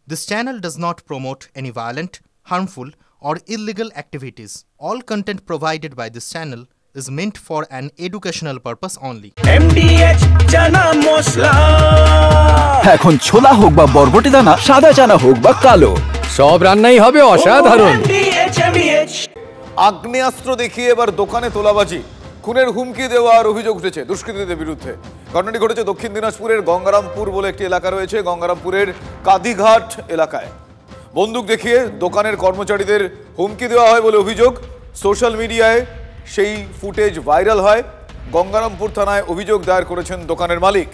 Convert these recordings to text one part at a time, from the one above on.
This channel does not promote any violent, harmful, or illegal activities. All content provided by this channel is meant for an educational purpose only. MDH chana masala এখন ছোলা হোক বা বরবটি দানা, সাদা চানা হোক বা কালো, সব রান্নাই হবে অসাধারণ। আগ্নেয়াস্ত্র দেখিয়ে এবার দোকানে তোলাবাজি, খুনের হুমকি দেওয়ার অভিযোগ উঠেছে দুষ্কৃতীদের বিরুদ্ধে। ঘটনাটি ঘটেছে দক্ষিণ দিনাজপুরের গঙ্গারামপুর বলে একটি এলাকা রয়েছে। গঙ্গারামপুরের কাদিঘাট এলাকায় বন্দুক দেখিয়ে দোকানের কর্মচারীদের হুমকি দেওয়া হয় বলে অভিযোগ। সোশ্যাল মিডিয়ায় সেই ফুটেজ ভাইরাল হয়। গঙ্গারামপুর থানায় অভিযোগ দায়ের করেছেন দোকানের মালিক।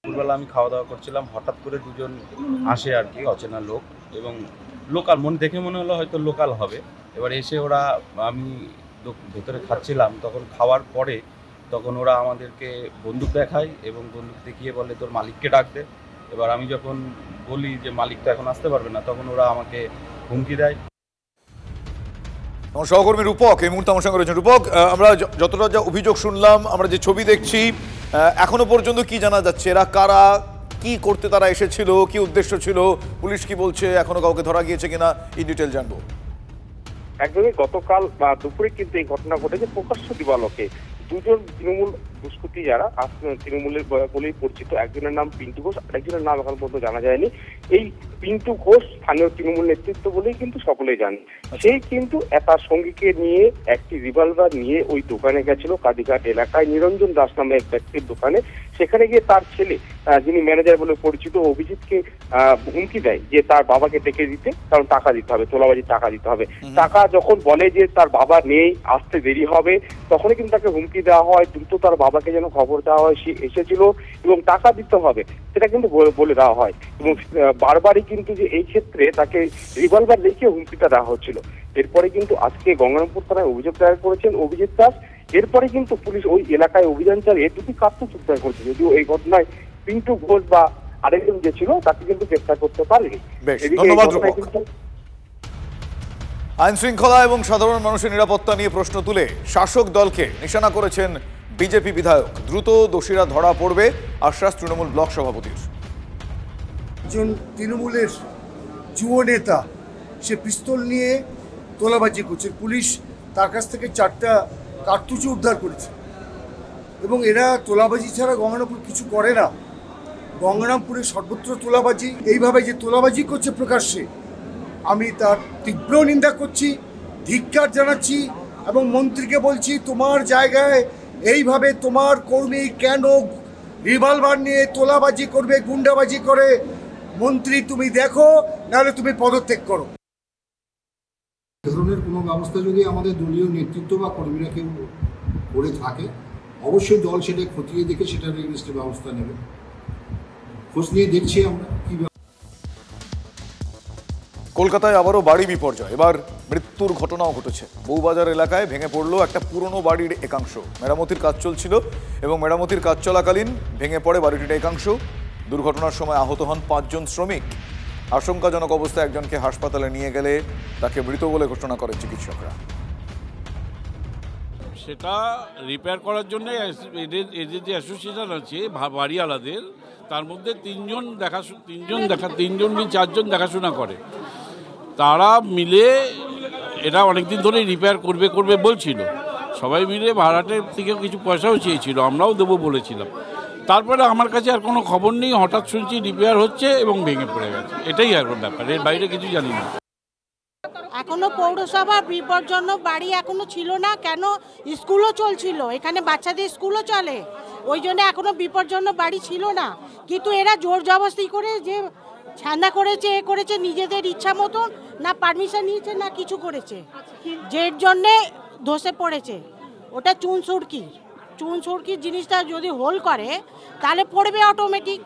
দুপুরবেলা আমি খাওয়া দাওয়া করছিলাম, হঠাৎ করে দুজন আসে আর কি, অচেনা লোক, এবং লোকাল দেখে মনে হলো হয়তো লোকাল হবে। এবার এসে ওরা, আমি ভেতরে খাচ্ছিলাম, তখন খাওয়ার পরে তখন ওরা আমাদেরকে বন্দুক দেখায় এবং বন্দুক দেখিয়ে বলে তোর মালিককে ডাক দে। এবার আমি যখন বলি যে মালিক তো এখন আসতে পারবে না, তখন ওরা আমাকে হুমকি দেয়। আমার সহকর্মী রূপক এই মুহূর্তে আমার সঙ্গে রয়েছেন। রূপক, আমরা যতটা যা অভিযোগ শুনলাম, আমরা যে ছবি দেখছি, এখনো পর্যন্ত কি জানা যাচ্ছে? এরা কারা, কি করতে তারা এসেছিল, কি উদ্দেশ্য ছিল, পুলিশ কি বলছে, এখনো কাউকে ধরা গিয়েছে কিনা, ইন ডিটেল জানবো। একদমই গতকাল দুপুরে কিন্তু এই ঘটনা ঘটেছে প্রকাশ্য দিবালোকে। দুজন তৃণমূল দুষ্কৃতী যারা তৃণমূলের বলেই পরিচিত, একজনের নাম পিন্টু ঘোষ, আরেকজনের নাম এখন পর্যন্ত জানা যায়নি। এই পিন্টু ঘোষ স্থানীয় তৃণমূল নেতৃত্ব বলেই কিন্তু সকলেই জানে। সেই কিন্তু তার সঙ্গীকে নিয়ে একটি রিভলভার নিয়ে ওই দোকানে গেছিল কাদিঘাট এলাকায়, নিরঞ্জন দাস নামে এক ব্যক্তির দোকানে। সেখানে গিয়ে তার ছেলে, যিনি ম্যানেজার বলে পরিচিত, অভিজিৎকে হুমকি দেয় যে তার বাবাকে ডেকে দিতে, কারণ টাকা দিতে হবে, তোলাবাজির টাকা দিতে হবে। টাকা যখন বলে যে তার বাবা নেই, আসতে দেরি হবে, তখনই কিন্তু তাকে হুমকি দেওয়া হয়, দ্রুত তার বাবাকে যেন খবর দেওয়া হয় সে এসেছিল এবং টাকা দিতে হবে, সেটা কিন্তু বলে দেওয়া হয়। এবং বারবারই কিন্তু যে এই ক্ষেত্রে তাকে রিভলভার দেখিয়ে হুমকিটা দেওয়া হচ্ছিল। এরপরে কিন্তু আজকে গঙ্গারামপুর থানায় অভিযোগ দায়ের করেছেন অভিজিৎ দাস। এরপরে কিন্তু পুলিশ ওই এলাকায় অভিযান চালিয়ে দুটি কার্তুজ উদ্ধার করেছে, যদিও এই ঘটনায় পিন্টু ঘোষ বা আরেকজন যে ছিল তাকে কিন্তু গ্রেফতার করতে পারেনি। আইন শৃঙ্খলা এবং সাধারণ মানুষের নিরাপত্তা নিয়ে প্রশ্ন তুলে শাসক দলকে নিশানা করেছেন বিজেপি বিধায়ক। দ্রুত দোষীরা ধরা পড়বে, আশ্বাস তৃণমূল ব্লক সভাপতির। একজন তৃণমূলের যুব নেতা সে পিস্তল নিয়ে তোলাবাজি করছে, পুলিশ তার কাছ থেকে 4টা কার্তুজ উদ্ধার করেছে। এবং এরা তোলাবাজি ছাড়া গঙ্গারামপুর কিছু করে না। গঙ্গারামপুরে সর্বত্র তোলাবাজি, এইভাবে যে তোলাবাজি করছে প্রকাশ্যে, আমি তার তীব্র নিন্দা করছি, ধিক্কার জানাচ্ছি এবং মন্ত্রীকে বলছি তোমার জায়গায় এইভাবে তোমার কর্মী কেন রিভলভার নিয়ে তোলাবাজি করবে, গুন্ডাবাজি করে? মন্ত্রী তুমি দেখো, নাহলে তুমি পদত্যাগ করো। এ ধরনের কোনো ব্যবস্থা যদি আমাদের দলীয় নেতৃত্ব বা কর্মীরা কেউ করে থাকে, অবশ্যই দল সেটা খতিয়ে দেখে সেটার এগেইনস্টে ব্যবস্থা নেবে। খোঁজ নিয়ে দেখছি আমরা কি। কলকাতায় আবারও বাড়ি বিপর্যয়, এবার মৃত্যুর ঘটনাও ঘটেছে। বউবাজার এলাকায় ভেঙে পড়লো একটা পুরনো বাড়ির একাংশ। মেরামতির কাজ চলছিল এবং মেরামতির কাজ চলাকালীন ভেঙে পড়ে বাড়িটির একাংশ। দুর্ঘটনার সময় আহত হন 5 জন শ্রমিক। আশঙ্কাজনক অবস্থায় একজনকে হাসপাতালে নিয়ে গেলে তাকে মৃত বলে ঘোষণা করেন চিকিৎসকরা। সেটা রিপেয়ার করার জন্য এদের যে অ্যাসোসিয়েশন আছে বাড়িওয়ালাদের, তার মধ্যে 4জন দেখাশোনা করে। তারা মিলে এটা অনেকদিন ধরে রিপেয়ার করবে বলছিল। সবাই মিলে ভাড়াটের থেকে কিছু পয়সাও চেয়েছিল, আমরাও দেবো বলেছিলাম। তারপরে আমার কাছে আর কোনো খবর নেই, হঠাৎ শুনছি রিপেয়ার হচ্ছে এবং ভেঙে পড়ে গেছে। এটাই এখন ব্যাপার, এর বাইরে কিছু জানি না। এখনো পৌরসভা বিপজ্জন্য বাড়ি এখনো ছিল না। কেন? স্কুলও চলছিল, এখানে বাচ্চাদের স্কুলও চলে, ওই জন্য এখনো বিপজ্জন্য বাড়ি ছিল না। কিন্তু এরা জোর জবরদস্তি করে যে ছান্দা করেছে, এ করেছে, নিজেদের ইচ্ছা মতন না পারমিশন নিয়েছে না কিছু করেছে, যের জন্যে ধসে পড়েছে। ওটা চুন সুরকির জিনিসটা যদি হোল করে তাহলে পড়বে অটোমেটিক।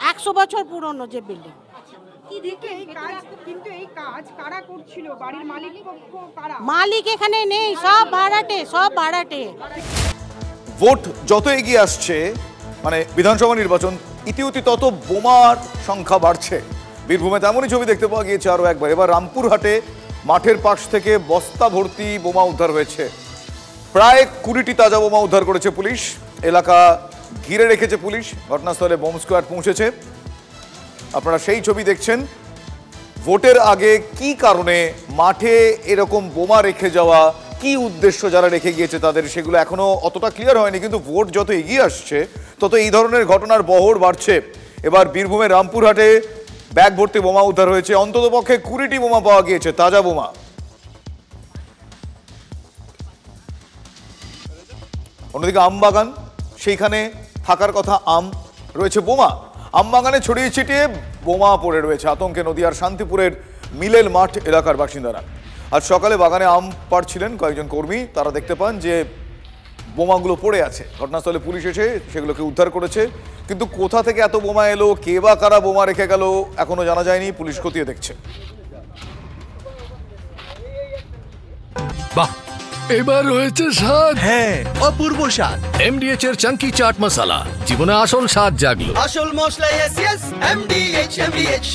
100 বছর পুরনো যে বিল্ডিং। মালিক এখানে নেই, সব ভাড়াটে। ভোট যত এগিয়ে আসছে, মানে বিধানসভা নির্বাচন, ইতিউতি তত বোমার সংখ্যা বাড়ছে। বীরভূমে তেমনই ছবি দেখতে পাওয়া গিয়েছে আরও একবার। এবার রামপুরহাটে মাঠের পাশ থেকে বস্তা ভর্তি বোমা উদ্ধার হয়েছে। প্রায় 20টি তাজা বোমা উদ্ধার করেছে পুলিশ। এলাকা ঘিরে রেখেছে পুলিশ। ঘটনাস্থলে বোম স্কোয়াড পৌঁছেছে। আপনারা সেই ছবি দেখছেন। ভোটের আগে কি কারণে মাঠে এরকম বোমা রেখে যাওয়া, কি উদ্দেশ্য যারা রেখে গিয়েছে তাদের, সেগুলো এখনো অতটা ক্লিয়ার হয়নি। কিন্তু ভোট যত এগিয়ে আসছে তত এই ধরনের ঘটনার বহর বাড়ছে। এবার বীরভূমের রামপুরহাটে ব্যাগ ভর্তি বোমা উদ্ধার হয়েছে। অন্ততপক্ষে 20টি বোমা পাওয়া গিয়েছে, তাজা বোমা। অন্যদিকে আমবাগান, সেইখানে থাকার কথা আম, রয়েছে বোমা। আমবাগানে ছড়িয়ে ছিটিয়ে বোমা পড়ে রয়েছে। আতঙ্কে নদিয়ার শান্তিপুরের মিলেল মাঠ এলাকার বাসিন্দারা। আজ সকালে বাগানে আম পাড়ছিলেন কয়েকজন কর্মী। তারা দেখতে পান যে বোমাগুলো পড়ে আছে। ঘটনাস্থলে পুলিশ এসে সেগুলোকে উদ্ধার করেছে। কিন্তু কোথা থেকে এত বোমা এলো, কে বা কারা বোমা রেখে গেল, এখনো জানা যায়নি। পুলিশ খতিয়ে দেখছে। বাহ, এবার রয়েছে স্বাদ। হ্যাঁ, অপূর্ব স্বাদ। এমডিএচ এর চাঙ্কি চাট মশলা, জীবনে আসল স্বাদ জাগলো। আসল মশলা, এমডিএচ।